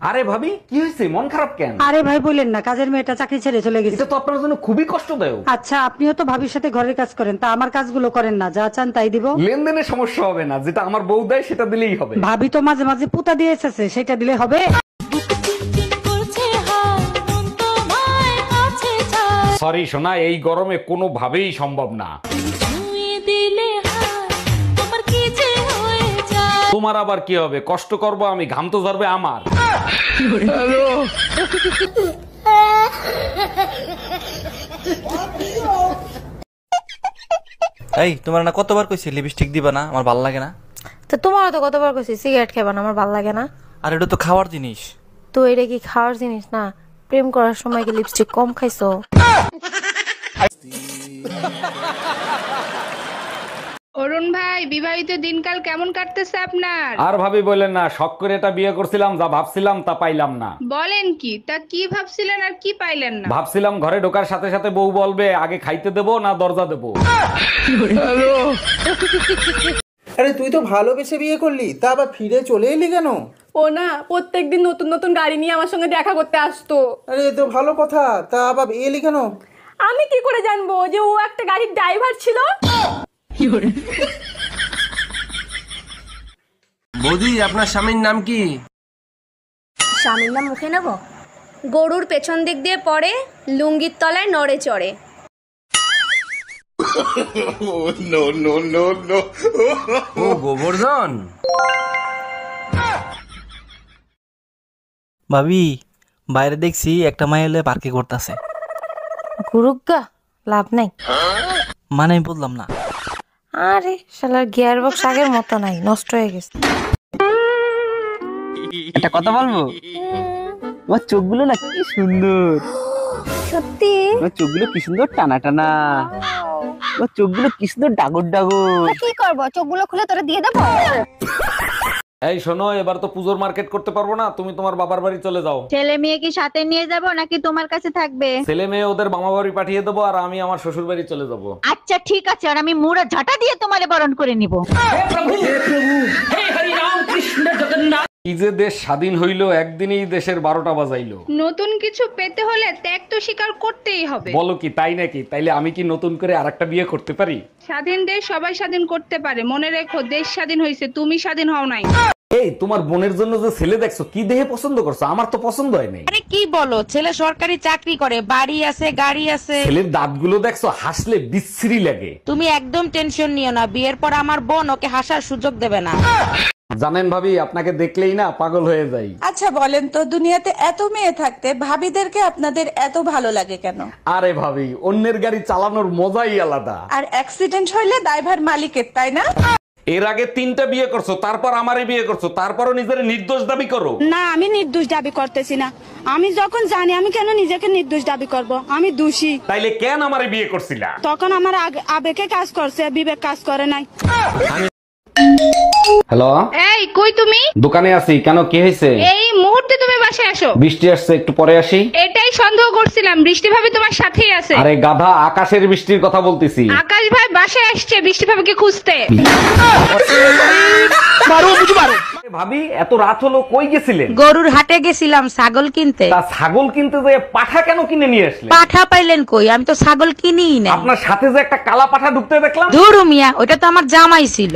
আরে ভাবি কি হয়েছে, মন খারাপ কেন? আরে ভাই বলেন না, কাজের মেয়েটা চাকরি ছেড়ে চলে গেছে। এটা তো আপনার জন্য খুবই কষ্টদায়ক। আচ্ছা, আপনিও তো ভাবির সাথে ঘরের কাজ করেন, তা আমার কাজগুলো করেন না, যা চান তাই দিব। লেনদেনে সমস্যা হবে না, যেটা আমার বউ দেয় সেটা দিলেই হবে। ভাবি তো মাঝে মাঝে পুতা দিয়ে এসেছে, সেটা দিলে হবে। সরি সোনা, এই গরমে কোনোভাবেই সম্ভব না। তোমার আবার কি হবে, কষ্ট করবো আমি, ঘাম তো ঝরবে আমার। এই তোমার না কতবার কইছি লিপস্টিক দিবা না, আমার ভালো লাগে না। তো তোমারও তো কতবার কইছি সিগারেট খাবা না, আমার ভালো লাগে না। আর এটা তো খাওয়ার জিনিস। তো এটা কি খাওয়ার জিনিস না? প্রেম করার সময় কি লিপস্টিক কম খাইছো? অরুণ ভাই, বিবাহিত দিনকাল কেমন কাটতেছে আপনার? আর ভাবি বললেন না, শখ করে এটা বিয়ে করছিলাম, যা ভাবছিলাম তা পাইলাম না। বলেন কি? তা কি ভাবছিলেন আর কি পাইলেন না? ভাবছিলাম ঘরে ঢোকার সাথে সাথে বউ বলবে আগে খাইতে দেবো না দরজা দেবো। আরে তুই তো ভালোবেসে বিয়ে করলি, তা আবার ফিরে চলে এলি কেন? ও না প্রত্যেকদিন নতুন নতুন গাড়ি নিয়ে আমার সঙ্গে দেখা করতে আসতো। আরে এ তো ভালো কথা, তা আবার এলি কেন? আমি কি করে জানবো যে ও একটা গাড়ির ড্রাইভার ছিল? বৌদি, আপনার স্বামীর নাম কি? স্বামীর নাম মুখে নেব? গরুর পেছন দিক দিয়ে পড়ে, লুঙ্গির তলায় নড়ে চড়ে। ও গোবর্ধন। ভাবি বাইরে দেখছি একটা মাই হলে পার্কে করতেছে। গুরুগা লাভ নাই। মানে আমি বললাম না। আরে শালার গিয়ার বক্স আগের মতো নাই, নষ্ট হয়ে গেছে। একটা কথা বলবো? তোমার চোখগুলো না কি সুন্দর। সত্যি? তোমার চোখগুলো কি সুন্দর টানা টানা, তোমার চোখগুলো কি সুন্দর ডাগর ডাগর। কি করবো, চোখগুলো খুলে তোরে দিয়ে দেবো? এই শোনো, এবার তো পুজোর মার্কেট করতে পারবো না, তুমি তোমার বাবার বাড়ি চলে যাও। ছেলে মেয়ে কি সাথে নিয়ে যাব নাকি তোমার কাছে থাকবে? ছেলে মেয়ে ওদের মামা বাড়ি পাঠিয়ে দেবো, আর আমি আমার শ্বশুর বাড়ি চলে যাবো। আচ্ছা ঠিক আছে, আর আমি মুড়া ঝাঁটা দিয়ে তোমারে বরণ করে নিব। কি যে দেশ স্বাধীন হইলো, একদিনেই দেশের 12টা বাজাইলো। নতুন কিছু পেতে হলে ত্যাগ তো স্বীকার করতেই হবে। বলো কি, তাই নাকি? তাইলে আমি কি নতুন করে আরেকটা বিয়ে করতে পারি? স্বাধীন দেশ সবাই স্বাধীন করতে পারে, মনে রেখো দেশ স্বাধীন হয়েছে, তুমি স্বাধীন হও নাই। এই তোমার বোনের জন্য যে ছেলে দেখছো, কি দেহে পছন্দ করছো? আমার তো পছন্দ হয় নাই। আরে কি বলো, ছেলে সরকারি চাকরি করে, বাড়ি আছে, গাড়ি আছে। ছেলের দাঁতগুলো দেখছো, হাসলে বিশ্রী লাগে। তুমি একদম টেনশন নিও না, বিয়ের পর আমার বোন ওকে হাসার সুযোগ দেবে না। জানেন ভাবি, আপনাকে দেখলেই না পাগল হয়ে যাই। আচ্ছা বলেন তো, দুনিয়াতে এত মেয়ে থাকতে ভাবিদেরকে আপনাদের এত ভালো লাগে কেন? আরে ভাবি, অন্যের গাড়ি চালানোর মজাই আলাদা। আর অ্যাক্সিডেন্ট হইলে দায়ভার মালিকের, তাই না? এর আগে 3টা বিয়ে করছো, তারপর আমারই বিয়ে করছো, তারপরও নিজের নির্দোষ দাবি করো। না, আমি নির্দোষ দাবি করতেছি না। আমি যখন জানি, আমি কেন নিজেকে নির্দোষ দাবি করব? আমি দোষী। তাইলে কেন আমারে বিয়ে করছিলা? তখন আমার আবেগে কাজ করছে, বিবেক কাজ করে নাই। হ্যালো, এই কই তুমি? দোকানে আছি। কেন, কি হয়েছে? এই মুহূর্তে তুমি বাসায় আসো। বৃষ্টি আসছে, একটু পরে আসি। এটাই সন্দেহ করছিলাম, বৃষ্টি ভাবি তোমার সাথেই আছে। আরে গাধা, আকাশের বৃষ্টির কথা বলতেছি। আকাশ ভাই বাসায় আসছে বৃষ্টি ভাবিকে খুঁজতে। ভাবি, এত রাত হলো, কই গেছিলেন? গরুর হাটে গেছিলাম ছাগল কিনতে। তা ছাগল কিনতে যে পাঠা কেন কিনে নিয়ে আসলেন? পাঠা পাইলেন কই? আমি তো ছাগল কিনিই না। আপনার সাথে যে একটা কালা পাঠা ঢুকতে দেখলাম। ধুরু মিয়া, ওটা তো আমার জামাই ছিল।